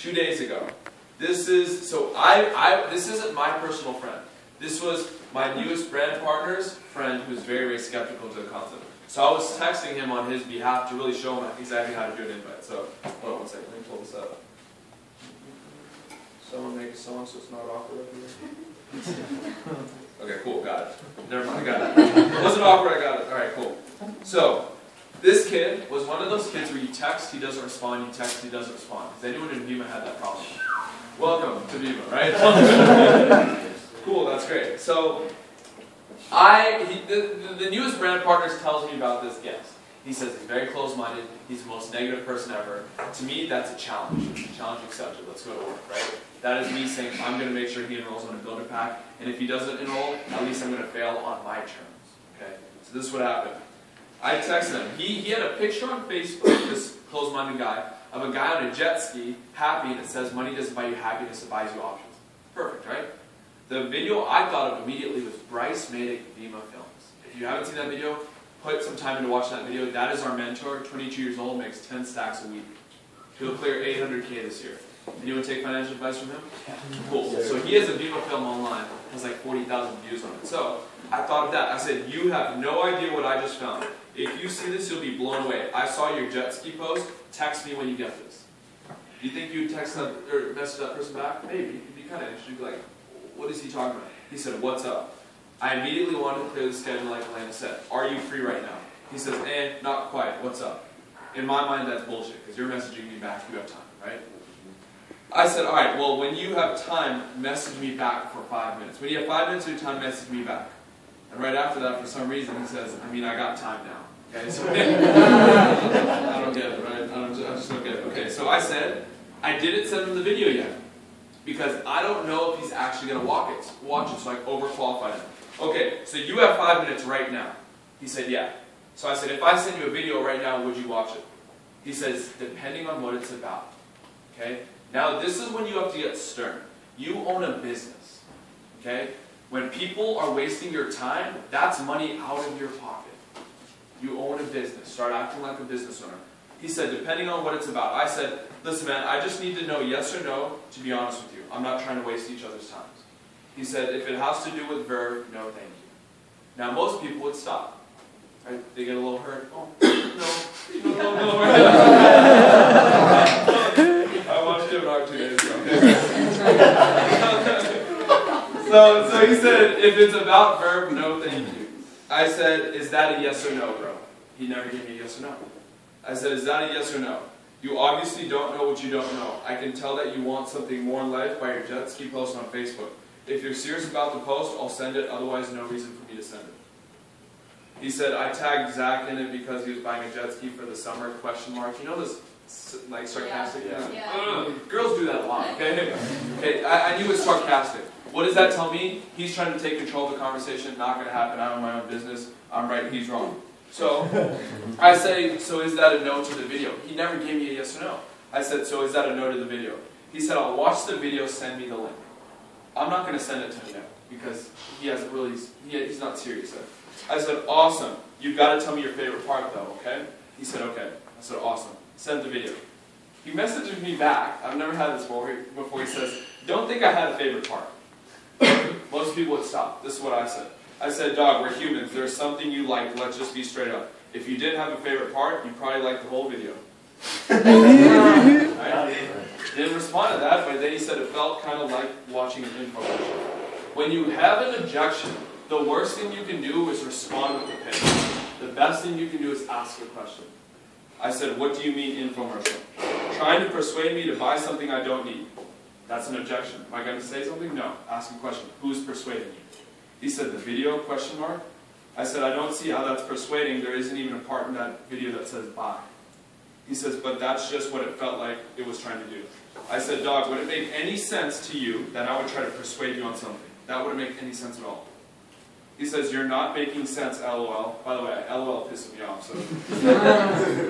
2 days ago. This isn't my personal friend. This was my newest brand partner's friend who's very, very skeptical to the concept. So I was texting him on his behalf to really show him exactly how to do an invite. So, hold on one second, let me pull this up. Someone make a song so it's not awkward up here. Okay, cool, got it. Never mind, I got it. It wasn't awkward, I got it. Alright, cool. So, this kid was one of those kids where you text, he doesn't respond, you text, he doesn't respond. Has anyone in Vima had that problem? Welcome to Vima, right? Cool, that's great. So, the newest brand partner tells me about this guest. He says he's very close-minded, he's the most negative person ever. To me, that's a challenge. Challenge accepted, let's go to work, right? That is me saying, I'm going to make sure he enrolls on a builder pack, and if he doesn't enroll, at least I'm going to fail on my terms. Okay? So this is what happened. I texted him. He had a picture on Facebook, this closed-minded guy, of a guy on a jet ski, happy, and it says, money doesn't buy you happiness, it buys you options. Perfect, right? The video I thought of immediately was Bryce Madick, Vima Films. If you haven't seen that video, put some time into watching that video. That is our mentor, 22 years old, makes 10 stacks a week. He'll clear $800K this year. Anyone take financial advice from him? Cool. So he has a Vima film online. Has like 40,000 views on it. So I thought of that. I said, you have no idea what I just found. If you see this, you'll be blown away. I saw your jet ski post. Text me when you get this. Do you think you'd text that or message that person back? Maybe. You'd be kind of interested. You'd be like, what is he talking about? He said, what's up? I immediately wanted to clear the schedule like Elena said. Are you free right now? He says, not quite. What's up? In my mind, that's bullshit because you're messaging me back. You have time, right? I said, all right, well, when you have time, message me back for 5 minutes. When you have 5 minutes of your time, message me back. And right after that, for some reason, he says, I got time now. Okay, so I don't get it, right? I just don't get it. Okay, so I said, I didn't send him the video yet. Because I don't know if he's actually going to watch it, so I overqualified him. Okay, so you have 5 minutes right now. He said, yeah. So I said, if I send you a video right now, would you watch it? He says, depending on what it's about. Okay? Now, this is when you have to get stern. You own a business. Okay? When people are wasting your time, that's money out of your pocket. You own a business. Start acting like a business owner. He said, depending on what it's about. I said, listen, man, I just need to know yes or no, to be honest with you. I'm not trying to waste each other's time. He said, if it has to do with Verve, no thank you. Now, most people would stop. Right? They get a little hurt. Oh, no. I watched Kevin Hart 2 days ago. So he said, if it's about Verve, no thank you. I said, is that a yes or no, bro? He never gave me a yes or no. I said, is that a yes or no? You obviously don't know what you don't know. I can tell that you want something more in life by your jet ski post on Facebook. If you're serious about the post, I'll send it, otherwise no reason for me to send it. He said, I tagged Zach in it because he was buying a jet ski for the summer, question mark. You know this, like, sarcastic? Yeah. Girls do that a lot, okay? Okay, I knew it was sarcastic. What does that tell me? He's trying to take control of the conversation, not going to happen, I own my own business, I'm right, he's wrong. So, I say, so is that a no to the video? He never gave me a yes or no. I said, so is that a no to the video? He said, I'll watch the video, send me the link. I'm not going to send it to him yet, because he hasn't really, he's not serious yet. I said, awesome. You've got to tell me your favorite part, though, okay? He said, okay. I said, awesome. Send the video. He messages me back. I've never had this before. He says, don't think I had a favorite part. Most people would stop. This is what I said. I said, dog, we're humans. There's something you like. Let's just be straight up. If you didn't have a favorite part, you probably liked the whole video. Right? Didn't respond to that, but then he said it felt kind of like watching an infomercial. When you have an objection, the worst thing you can do is respond with a pitch. The best thing you can do is ask a question. I said, what do you mean infomercial? Trying to persuade me to buy something I don't need. That's an objection. Am I going to say something? No. Ask a question. Who's persuading you? He said, the video, question mark. I said, I don't see how that's persuading. There isn't even a part in that video that says buy. He says, but that's just what it felt like it was trying to do. I said, dog, would it make any sense to you that I would try to persuade you on something? That wouldn't make any sense at all. He says, you're not making sense, LOL. By the way, LOL pissed me off. So.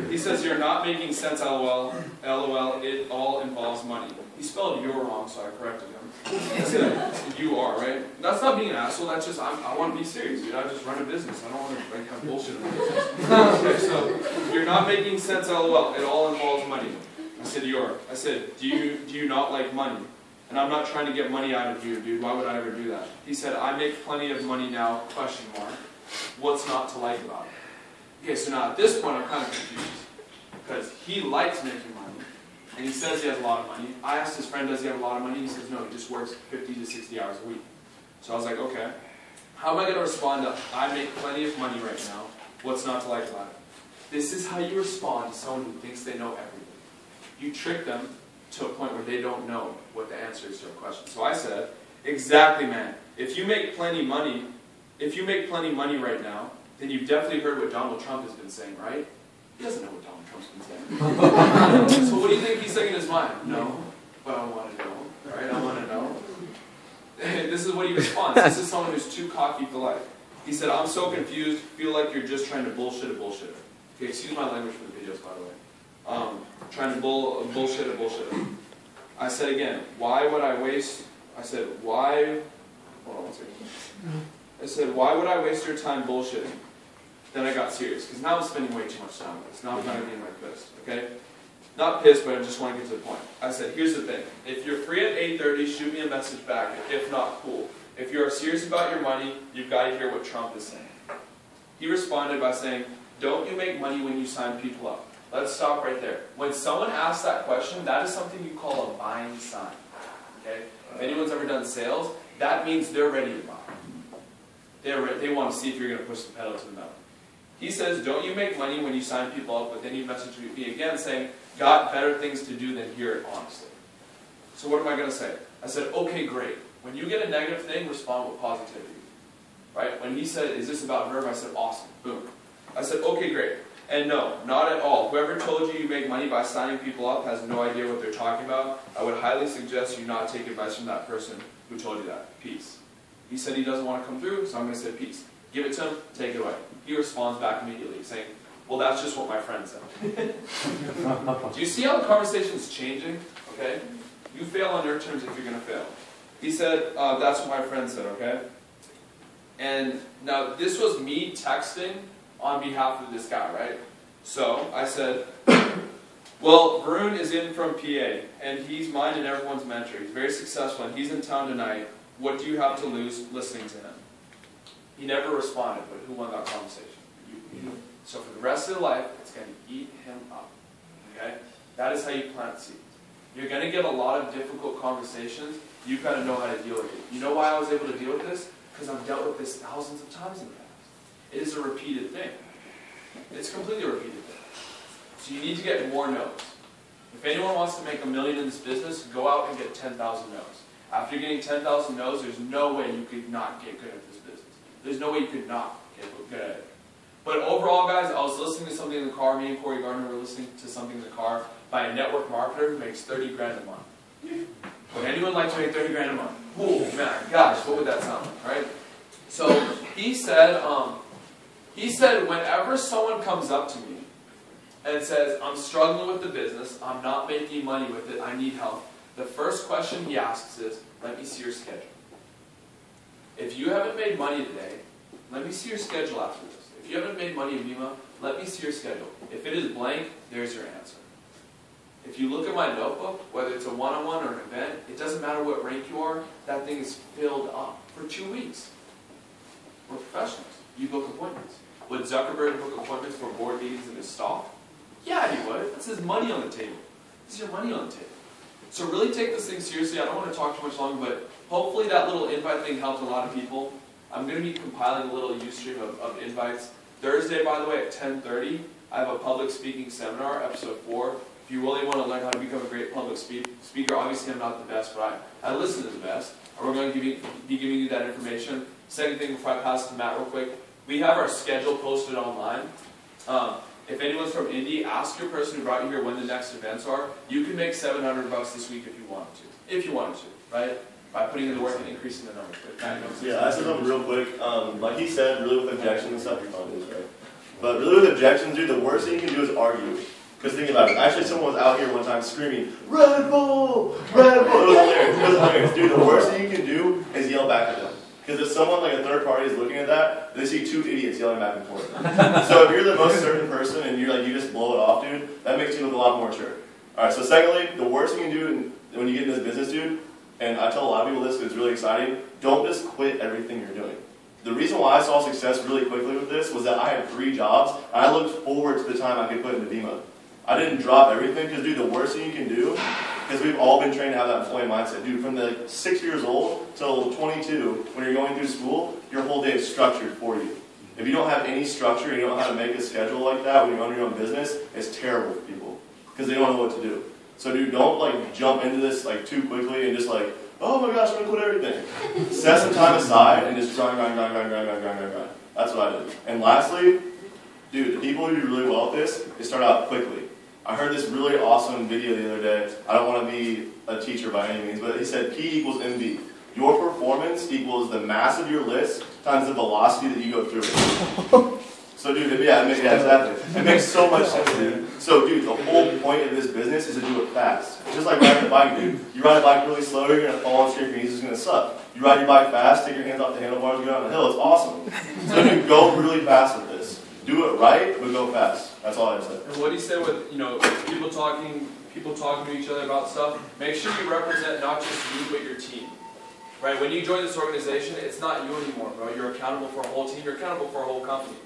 He says, you're not making sense, LOL. LOL, it all involves money. He spelled you're wrong, so I corrected him. I said, you are, right? That's not being an asshole, that's just, I want to be serious, dude. I just run a business. I don't want to have bullshit in my business. Okay, so, you're not making sense, LOL. It all involves money. I said, York. I said, do you not like money? And I'm not trying to get money out of you, dude. Why would I ever do that? He said, I make plenty of money now, question mark. What's not to like about it? Okay, so now at this point I'm kind of confused. Because he likes making money. And he says he has a lot of money. I asked his friend, does he have a lot of money? He says, no, he just works 50 to 60 hours a week. So I was like, okay. How am I going to respond to, I make plenty of money right now. What's not to like about it? This is how you respond to someone who thinks they know everything. You trick them to a point where they don't know what the answer is to a question. So I said, exactly, man. If you make plenty money right now, then you've definitely heard what Donald Trump has been saying, right? He doesn't know what Donald Trump's been saying. So what do you think he's saying in his mind? No, but I want to know, right? I want to know. This is what he responds. This is someone who's too cocky for life. He said, I'm so confused, feel like you're just trying to bullshit a bullshitter. Okay, excuse my language for the videos, by the way. Trying to bullshit a bullshitter. I said again, why would I waste, hold on one second. I said, why would I waste your time bullshitting? Then I got serious, because now I'm spending way too much time with this. Now I'm kind of getting pissed, okay? Not pissed, but I just want to get to the point. I said, here's the thing. If you're free at 8:30, shoot me a message back. If not, cool. If you're serious about your money, you've got to hear what Trump is saying. He responded by saying, don't you make money when you sign people up? Let's stop right there. When someone asks that question, that is something you call a buying sign. Okay? If anyone's ever done sales, that means they're ready to buy. They want to see if you're going to push the pedal to the metal. He says, don't you make money when you sign people up, but then he messaged me again saying, got better things to do than hear it honestly. So what am I going to say? I said, okay, great. When you get a negative thing, respond with positivity. Right? When he said, is this about Verve? I said, awesome. Boom. I said, okay, great. And no, not at all. Whoever told you make money by signing people up has no idea what they're talking about. I would highly suggest you not take advice from that person who told you that. Peace. He said he doesn't want to come through, so I'm going to say peace. Give it to him, take it away. He responds back immediately saying, well, that's just what my friend said. Do you see how the conversation is changing? Okay? You fail on your terms if you're going to fail. He said, that's what my friend said, okay? And now this was me texting on behalf of this guy, right? So I said, well, Varun is in from PA, and he's mine and everyone's mentor. He's very successful, and he's in town tonight. What do you have to lose listening to him? He never responded, but who won that conversation? You. So for the rest of your life, it's going to eat him up. Okay? That is how you plant seeds. You're going to get a lot of difficult conversations. You've got to know how to deal with it. You know why I was able to deal with this? Because I've dealt with this thousands of times in the past. It is a repeated thing. It's completely a repeated thing. So you need to get more no's. If anyone wants to make $1 million in this business, go out and get 10,000 no's. After getting 10,000 no's, there's no way you could not get good at this business. There's no way you could not get good at it. But overall, guys, I was listening to something in the car. Me and Corey Gardner were listening to something in the car by a network marketer who makes 30 grand a month. Would anyone like to make 30 grand a month? Oh, man, gosh, what would that sound like, right? So he said whenever someone comes up to me and says, I'm struggling with the business, I'm not making money with it, I need help, the first question he asks is, let me see your schedule. If you haven't made money today, let me see your schedule after this. If you haven't made money in Mima, let me see your schedule. If it is blank, there's your answer. If you look at my notebook, whether it's a one-on-one or an event, it doesn't matter what rank you are, that thing is filled up for 2 weeks. We're professionals. You book appointments. Would Zuckerberg book appointments for board meetings in his stock? Yeah, he would. That's his money on the table. This is your money on the table. So really take this thing seriously. I don't want to talk too much longer, but hopefully that little invite thing helped a lot of people. I'm going to be compiling a little Ustream of invites. Thursday, by the way, at 10:30, I have a public speaking seminar, episode 4. If you really want to learn how to become a great public speaker, obviously I'm not the best, but I listen to the best. And we're going to be giving you that information. Second thing before I pass to Matt real quick, we have our schedule posted online. If anyone's from Indy, ask your person who brought you here when the next events are. You can make $700 this week if you wanted to. If you wanted to, right? By putting in the work and increasing the numbers. Yeah, I said something real quick. Like he said, really with objections and stuff, you're fine, right? But really with objections, dude, the worst thing you can do is argue. Because think about it. Actually, someone was out here one time screaming, Red Bull! Red Bull! It was hilarious. It was hilarious. Dude, the worst thing you can do is yell back at them. Because if someone, like a third party, is looking at that, they see 2 idiots yelling back and forth. So if you're the most certain person and you just blow it off, dude, that makes you look a lot more mature. Alright, so secondly, the worst thing you can do when you get into this business, dude, and I tell a lot of people this because it's really exciting, don't just quit everything you're doing. The reason why I saw success really quickly with this was that I had 3 jobs, and I looked forward to the time I could quit into Vemma. I didn't drop everything, because dude, the worst thing you can do, because we've all been trained to have that employee mindset, dude, from the 6 years old till 22, when you're going through school, your whole day is structured for you. If you don't have any structure, and you don't know how to make a schedule like that when you're on your own business, it's terrible for people, because they don't know what to do. So dude, don't like jump into this like too quickly and just like, oh my gosh, I'm gonna quit everything. Set some time aside and just grind. That's what I did. And lastly, dude, the people who do really well at this, they start out quickly. I heard this really awesome video the other day. I don't want to be a teacher by any means, but he said P equals MV. Your performance equals the mass of your list times the velocity that you go through it. So dude, yeah, exactly. It makes so much sense, dude. So dude, the whole point of this business is to do it fast. It's just like riding a bike, dude. You ride a bike really slow, you're going to fall and scrape your knees, it's going to suck. You ride your bike fast, take your hands off the handlebars, go down the hill, it's awesome. So dude, go really fast with this. Do it right, but go fast. That's all I said. And what do you say with, people talking to each other about stuff? Make sure you represent not just you, but your team. Right? When you join this organization, it's not you anymore, bro. You're accountable for a whole team, you're accountable for a whole company.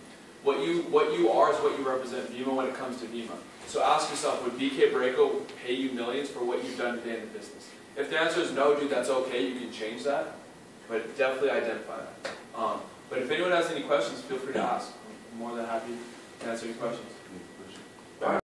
What you are is what you represent Vemma when it comes to Vemma. So ask yourself, would BK Braco pay you millions for what you've done today in the business? If the answer is no, dude, that's okay. You can change that, but definitely identify that. But if anyone has any questions, feel free to ask. I'm more than happy to answer any questions.